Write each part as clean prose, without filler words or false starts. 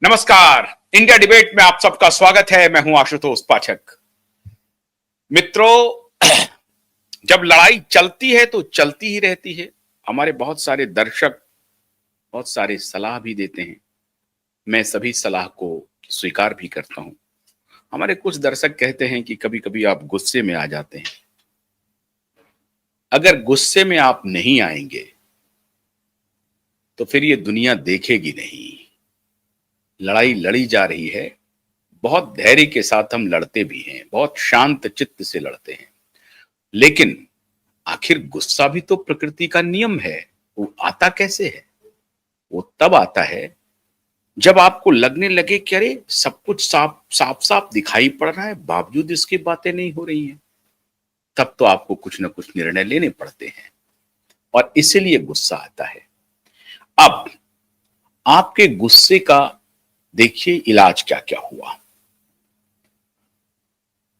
नमस्कार। India debate में आप सबका स्वागत है। मैं हूं आशुतोष पाठक। मित्रों, जब लड़ाई चलती है तो चलती ही रहती है। हमारे बहुत सारे दर्शक बहुत सारे सलाह भी देते हैं। मैं सभी सलाह को स्वीकार भी करता हूं। हमारे कुछ दर्शक कहते हैं कि कभी कभी आप गुस्से में आ जाते हैं। अगर गुस्से में आप नहीं आएंगे तो फिर ये दुनिया देखेगी नहीं। लड़ाई लड़ी जा रही है, बहुत धैर्य के साथ हम लड़ते भी हैं, बहुत शांत चित्त से लड़ते हैं। लेकिन आखिर गुस्सा भी तो प्रकृति का नियम है। वो आता कैसे है? वो तब आता है जब आपको लगने लगे कि अरे सब कुछ साफ साफ साफ दिखाई पड़ रहा है, बावजूद इसकी बातें नहीं हो रही हैं। तब तो आपको कुछ ना कुछ निर्णय लेने पड़ते हैं और इसीलिए गुस्सा आता है। अब आपके गुस्से का देखिए इलाज क्या क्या हुआ।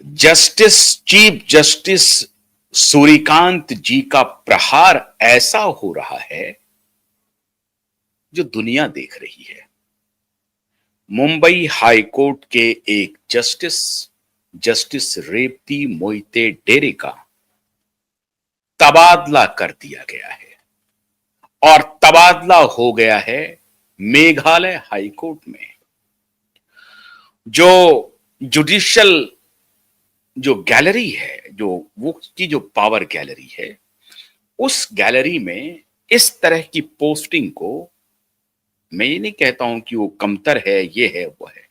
चीफ जस्टिस सूर्यकांत जी का प्रहार ऐसा हो रहा है जो दुनिया देख रही है। मुंबई हाई कोर्ट के एक जस्टिस रेवती मोहिते डेरे का तबादला कर दिया गया है और तबादला हो गया है मेघालय हाई कोर्ट में। जो जुडिशियल जो गैलरी है, जो वो की जो पावर गैलरी है, उस गैलरी में इस तरह की पोस्टिंग को मैं ये नहीं कहता हूं कि वो कमतर है, ये है वो है,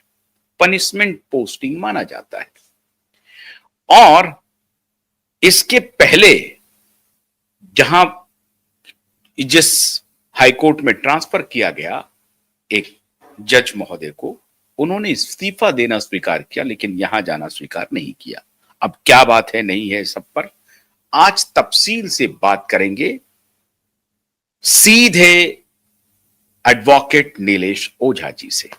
पनिशमेंट पोस्टिंग माना जाता है। और इसके पहले जहां जिस हाईकोर्ट में ट्रांसफर किया गया एक जज महोदय को, उन्होंने इस्तीफा देना स्वीकार किया, लेकिन यहां जाना स्वीकार नहीं किया। अब क्या बात है नहीं है, सब पर आज तफसील से बात करेंगे सीधे एडवोकेट नीलेश ओझा जी से।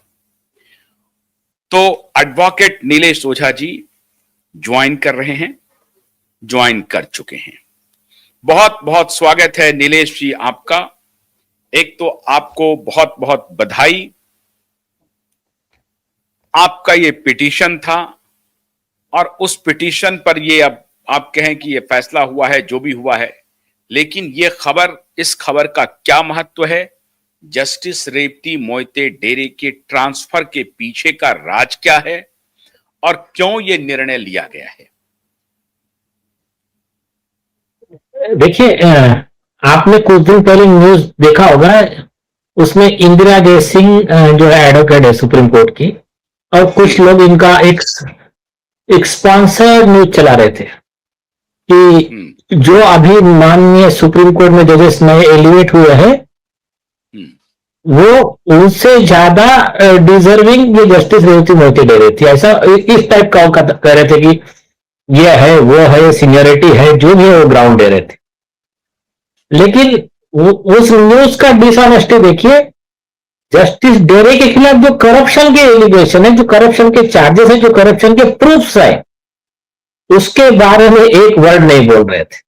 तो एडवोकेट नीलेश ओझा जी ज्वाइन कर रहे हैं, ज्वाइन कर चुके हैं। बहुत बहुत स्वागत है नीलेश जी आपका। एक तो आपको बहुत बहुत बधाई। आपका ये पिटीशन था और उस पिटीशन पर ये अब आप कहें कि ये फैसला हुआ है, जो भी हुआ है, लेकिन ये खबर, इस खबर का क्या महत्व है? जस्टिस रेवती मोहिते डेरे के ट्रांसफर के पीछे का राज क्या है और क्यों ये निर्णय लिया गया है? देखिए, आपने कुछ दिन पहले न्यूज देखा होगा, उसमें इंदिरा जय सिंह जो है एडवोकेट है सुप्रीम कोर्ट की, और कुछ लोग इनका एक स्पॉन्सर न्यूज चला रहे थे कि जो अभी माननीय सुप्रीम कोर्ट में जजेस नए एलिवेट हुए हैं वो उनसे ज्यादा डिजर्विंग ये जस्टिस रेवती मोहिते डेरे थी। ऐसा इस टाइप का कह रहे थे कि ये है, वो है, सीनियरिटी है, जो भी है वो ग्राउंड दे रहे थे। लेकिन उस न्यूज का डिसऑनेस्टी देखिए। जस्टिस डेरे के खिलाफ जो करप्शन के एलिगेशन है, जो करप्शन के चार्जेस है, जो करप्शन के प्रूफ्स है, उसके बारे में एक वर्ड नहीं बोल रहे थे।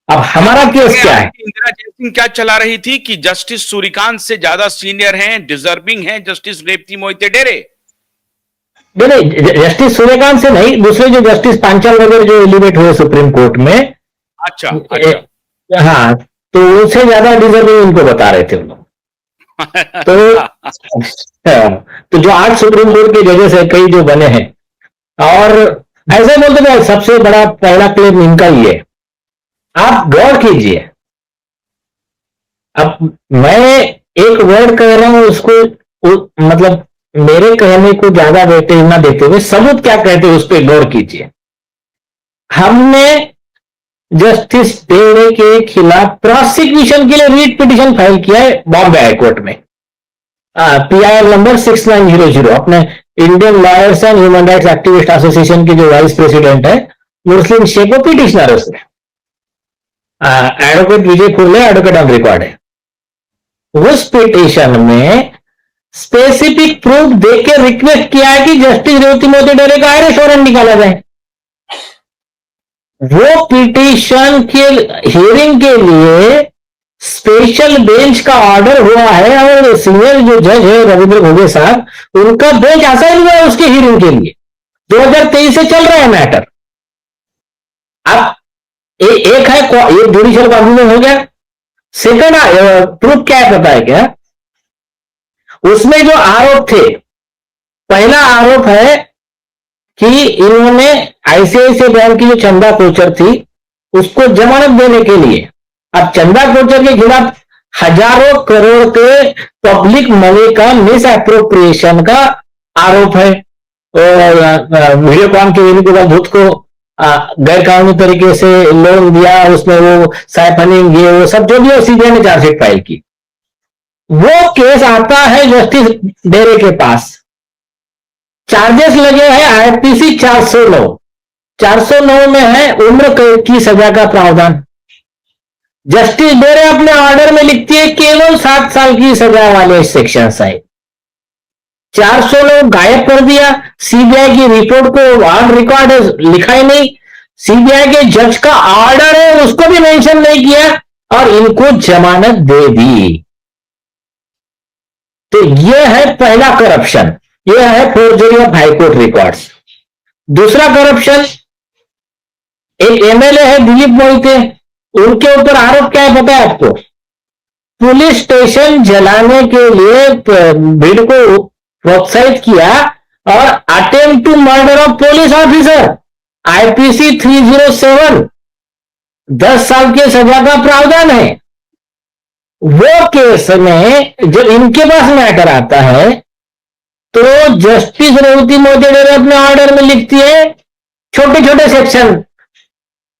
अब हमारा केस क्या है? इंदिरा जयसिंह क्या चला रही थी कि जस्टिस सूर्यकांत से ज्यादा सीनियर हैं, डिजर्विंग हैं जस्टिस रेवती मोहिते डेरे। नहीं, जस्टिस सूर्यकांत से नहीं, दूसरे जो जस्टिस पांचाल वगैरह जो एलिवेट हुए सुप्रीम कोर्ट में, अच्छा। हाँ, तो उनसे ज्यादा डिजर्विंग इनको बता रहे थे उन लोग। तो जो 8 सुप्रीम कोर्ट के जजेस है, कई जो बने हैं, और ऐसे बोलते थे सबसे बड़ा पहला क्लेम इनका ही है। आप गौर कीजिए, अब मैं एक वर्ड कह रहा हूं, उसको मतलब मेरे कहने को ज्यादा वेटेज ना देते हुए सबूत क्या कहते हैं उस पर गौर कीजिए। हमने जस्टिस डेरे के खिलाफ प्रोसिक्यूशन के लिए रीट पिटीशन फाइल किया है बॉम्बे हाईकोर्ट में, PIL नंबर 6900। अपने Indian lawyers and human rights activist association के जो वाइस प्रेसिडेंट है मुस्लिम शेख, पिटिशनर है उसमें, advocate Vijay Khurle advocate on record है। उस पिटीशन में स्पेसिफिक प्रूफ देके रिक्वेस्ट किया है कि जस्टिस रेवती मोहिते डेरे का अरेस्ट वारंट निकाला जाए। वो पिटीशन के हियरिंग के लिए स्पेशल बेंच का ऑर्डर हुआ है और सीनियर जो जज है रविंद्र घोगे साहब, उनका बेंच असाइन हुआ है उसकी हियरिंग के लिए। 2023 से चल रहा है मैटर। अब एक है ये जुडिशियल कॉन्फ्लिक्ट हो गया। सेकंड प्रूफ क्या है पता है क्या? उसमें जो आरोप थे, पहला आरोप है कि इन्होंने आईसीआईसीआई बैंक की जो चंदा कोचर थी उसको जमानत देने के लिए, अब चंदा कोचर के खिलाफ हजारों करोड़ के पब्लिक मनी का मिस एप्रोप्रिएशन का आरोप है। वीडियोकॉन के के बाद भूत को गैर कानूनी तरीके से लोन दिया, उसमें वो साइफनिंग ये वो सब जो भी सीबीआई ने चार्जशीट फाइल की। वो केस आता है जस्टिस डेरे के पास। चार्जेस लगे हैं आईपीसी 409। 409 में है उम्र कैद की सजा का प्रावधान। जस्टिस डेरे अपने ऑर्डर में लिखती है केवल 7 साल की सजा वाले सेक्शन है। 409 गायब कर दिया। सीबीआई की रिपोर्ट को ऑन रिकॉर्ड लिखा ही नहीं। सीबीआई के जज का ऑर्डर है उसको भी मेंशन नहीं किया और इनको जमानत दे दी। तो यह है पहला करप्शन, यह है फोर्जरी ऑफ हाईकोर्ट रिकॉर्ड्स। दूसरा करप्शन, एक एमएलए है दिलीप मोहिते, उनके ऊपर आरोप क्या है पता है आपको? पुलिस स्टेशन जलाने के लिए भीड़ को प्रोत्साहित किया और attempt to murder of police officer, IPC 307, 10 साल की सजा का प्रावधान है। वो केस में जब इनके पास मैटर आता है तो जस्टिस रेवती मोदी अपने ऑर्डर में लिखती है छोटे छोटे सेक्शन,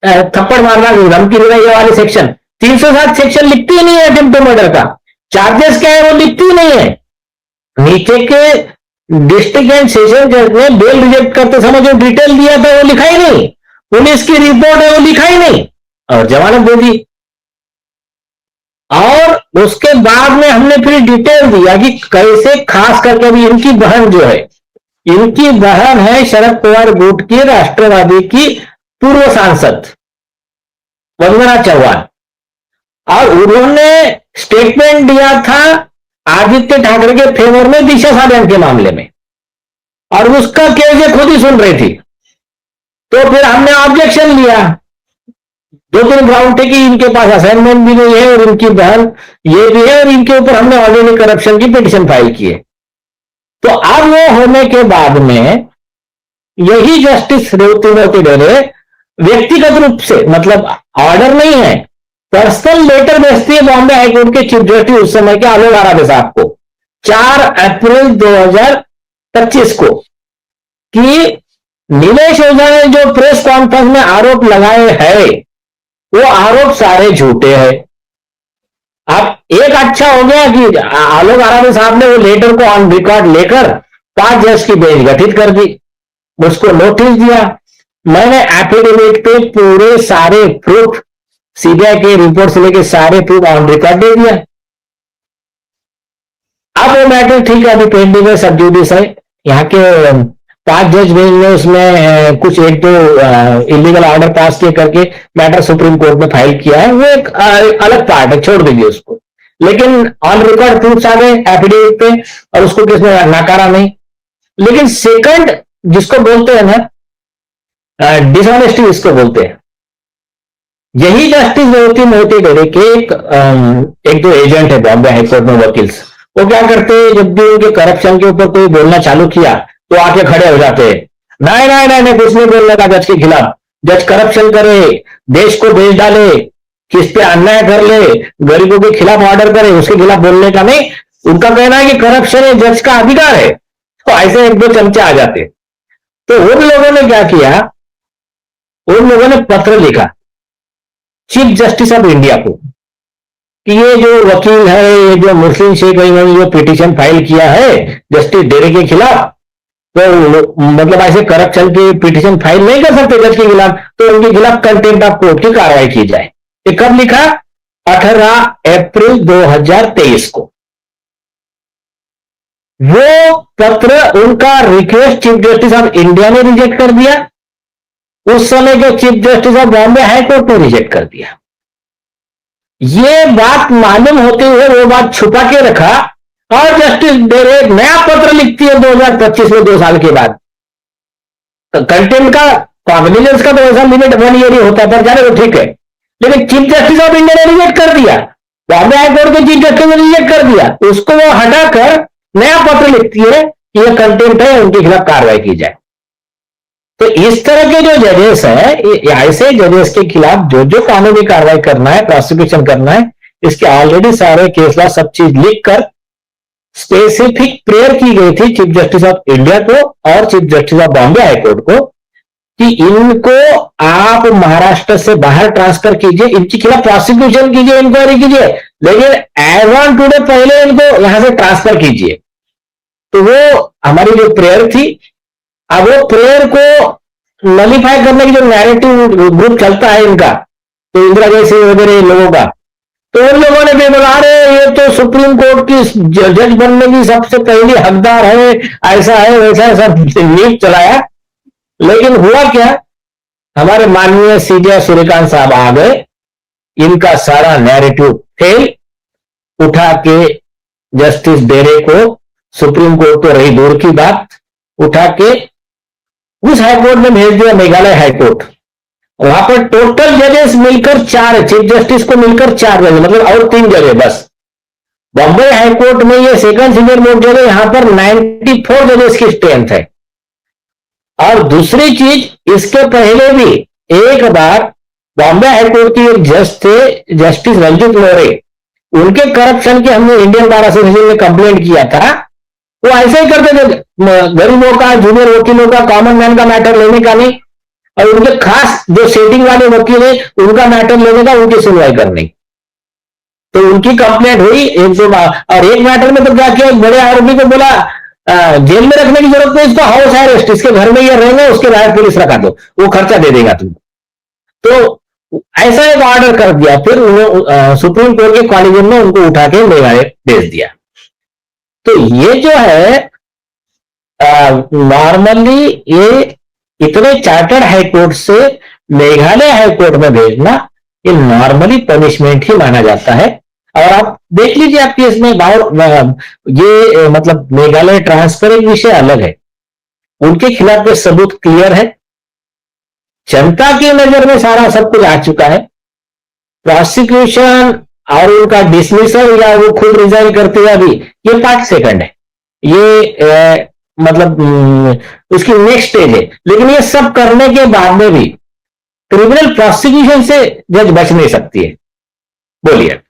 थप्पड़ मारना, धमकी देना, ये वाले सेक्शन 307 सेक्शन लिखती ही नहीं है अटेम्प्ट टू मर्डर का। चार्जेस क्या है वो लिखती ही नहीं है। नीचे के डिस्ट्रिक्ट एंड सेशन जज ने बेल रिजेक्ट करते समय जो डिटेल दिया था वो लिखा ही नहीं, पुलिस की रिपोर्ट है वो लिखा ही नहीं और जमानत दे दी। और उसके बाद में हमने फिर डिटेल दिया कि कैसे, खास करके भी इनकी बहन जो है, इनकी बहन है शरद पवार गुट की राष्ट्रवादी की पूर्व सांसद वंदना चौहान, और उन्होंने स्टेटमेंट दिया था आदित्य ठाकरे के फेवर में दिशा साधन के मामले में, और उसका केस ये खुद ही सुन रही थी। तो फिर हमने ऑब्जेक्शन लिया। 2-3 ग्राउंड थे कि इनके पास असाइनमेंट भी नहीं है और इनकी बहन ये भी है और इनके ऊपर हमने ऑर्डिनरी करप्शन की पिटीशन फाइल की है। तो अब वो होने के बाद में यही जस्टिस रेवती मोती डेरे व्यक्तिगत रूप से, मतलब ऑर्डर नहीं है, पर्सनल लेटर भेजती है बॉम्बे हाईकोर्ट के चीफ जस्टिस उस समय के आलोक आराधे साहब को 4 अप्रैल 2025 को कि नीलेश ओझा ने जो प्रेस कॉन्फ्रेंस में आरोप लगाए हैं वो आरोप सारे झूठे हैं। अब एक अच्छा हो गया कि आलोक आराधे साहब ने वो लेटर को ऑन रिकॉर्ड लेकर 5 जज की बेंच गठित कर दी, उसको नोटिस दिया। मैंने एफिडेविट पे पूरे सारे प्रूफ, सीबीआई के रिपोर्ट से लेकर सारे प्रूफ ऑन रिकॉर्ड दे दिया। अब वो मैटर ठीक है, अभी पेंडिंग है, सब जुडिस है। यहाँ के 5 जज बेंच ने उसमें कुछ 1-2 इलीगल ऑर्डर पास किए करके मैटर सुप्रीम कोर्ट में फाइल किया है, वो एक अलग पार्ट है, छोड़ दीजिए उसको। लेकिन ऑन रिकॉर्ड प्रूफ आ गए एफिडेविट पे और उसको किसने नकारा नहीं। लेकिन सेकंड जिसको बोलते हैं ना डिसऑनेस्टी, इसको बोलते हैं, यही जस्टिस रेवती मोती डेरे के एक दो एजेंट है बॉम्बे हाईकोर्ट में वकील, वो क्या करते हैं जब भी उनके करप्शन के ऊपर कोई बोलना चालू किया तो आके खड़े हो जाते हैं, नहीं नहीं नहीं नहीं कुछ नहीं बोलने का जज के खिलाफ, जज करप्शन करे, देश को बेच डाले, किस पे अन्याय कर ले, गरीबों के खिलाफ ऑर्डर करे, उसके खिलाफ बोलने का नहीं। उनका कहना है कि करप्शन है, जज का अधिकार है। तो ऐसे 1-2 चमचे आ जाते। तो उन लोगों ने क्या किया, उन लोगों ने पत्र लिखा चीफ जस्टिस ऑफ इंडिया को कि ये जो वकील है, ये जो मुस्लिम शेख है, इन्होंने जो पिटीशन फाइल किया है जस्टिस डेरे के खिलाफ, तो मतलब ऐसे करप्शन की पिटीशन फाइल नहीं कर सकते जज के खिलाफ, तो उनके खिलाफ कंटेम्प्ट ऑफ कोर्ट की कार्रवाई की जाए। ये कब लिखा? 18 अप्रैल 2023 को। वो पत्र उनका request chief justice of India ने रिजेक्ट कर दिया, उस समय के chief justice of Bombay high court ने रिजेक्ट कर दिया। ये बात मालूम होते हुए वो बात छुपा के रखा, और जस्टिस डेरे नया पत्र लिखती है 2025 में, 2 साल के बाद। तो कंटेंट का कॉग्निजेंस का तो ऐसा लिमिट 1 ईयर ही होता है, पर जाने तो ठीक है, लेकिन चीफ जस्टिस ऑफ इंडिया ने रिजेक्ट कर दिया, बॉम्बे हाईकोर्ट के चीफ जस्टिस ने रिजेक्ट कर दिया, उसको वो हटाकर नया पत्र लिखती है कि ये कंटेंट है, उनके खिलाफ कार्रवाई की जाए। तो इस तरह के जो जजेस है, ऐसे जजेस के खिलाफ जो जो कानूनी कार्रवाई करना है, प्रोसिक्यूशन करना है, इसके ऑलरेडी सारे केस लॉ सब चीज लिखकर स्पेसिफिक प्रेयर की गई थी चीफ जस्टिस ऑफ इंडिया को और chief justice of Bombay high court को कि इनको आप महाराष्ट्र से बाहर ट्रांसफर कीजिए, इनके खिलाफ प्रोसिक्यूशन कीजिए, इंक्वायरी कीजिए, लेकिन एज ऑन टुडे पहले इनको यहां से ट्रांसफर कीजिए। तो वो हमारी जो प्रेयर थी, अब वो प्रेयर को नलीफाई करने की जो नैरेटिव ग्रुप चलता है इनका, तो इंदिरा जैसे वगैरह लोगों का, तो उन लोगों ने भी बोला अरे ये तो सुप्रीम कोर्ट की जज बनने की सबसे पहली हकदार है, ऐसा है वैसा है, सब न्यूज चलाया। लेकिन हुआ क्या, हमारे माननीय सीजे सूर्यकांत साहब आ गए, इनका सारा नैरेटिव फेल, उठा के जस्टिस डेरे को, सुप्रीम कोर्ट तो रही दूर की बात, उठा के उस हाईकोर्ट में भेज दिया, मेघालय हाईकोर्ट। वहां पर टोटल जजेस मिलकर 4 है, चीफ जस्टिस को मिलकर 4 जज, मतलब और 3 जज है बस। बॉम्बे हाईकोर्ट में ये सेकंड सीनियर मोस्ट जज है, यहां पर 94 जजेस की स्ट्रेंथ है। और दूसरी चीज, इसके पहले भी एक बार बॉम्बे हाईकोर्ट के एक जज थे जस्टिस रंजित मोरे, उनके करप्शन के हमने इंडियन बार एसोसिएशन में कंप्लेंट किया था। वो ऐसे ही करते थे, गरीबों का, जूनियर वकीलों का, कॉमन मैन का मैटर लेने का नहीं, और उनके खास जो सेटिंग वाले वकील है उनका मैटर लेने का, उनकी सुनवाई करनी। तो उनकी कंप्लेंट हुई 1-2 बार, और एक मैटर में तो क्या किया, एक बड़े आरोपी को बोला जेल में रखने की जरूरत नहीं, इसको हाउस अरेस्ट, इसके घर में ये रहेगा, उसके बाहर पुलिस रखा दो, वो खर्चा दे देगा तुम। तो ऐसा एक ऑर्डर कर दिया, फिर सुप्रीम कोर्ट के कॉलेजियम ने उनको उठा के मेघालय भेज दिया। तो ये जो है नॉर्मली ये इतने चार्टर्ड हाईकोर्ट से मेघालय हाईकोर्ट में भेजना, ये नॉर्मली पनिशमेंट ही माना जाता है। और आप देख लीजिए आपके इसमें ये मतलब मेघालय ट्रांसफर एक विषय अलग है, उनके खिलाफ के सबूत क्लियर है, जनता की नजर में सारा सब कुछ आ चुका है। प्रोसिक्यूशन और उनका डिसमिसल या वो खुद रिजाइन करते हुए भी ये पार्ट सेकंड है, ये मतलब उसकी नेक्स्ट स्टेज है। लेकिन ये सब करने के बाद में भी क्रिमिनल प्रोसिक्यूशन से जज बच नहीं सकती है। बोलिए।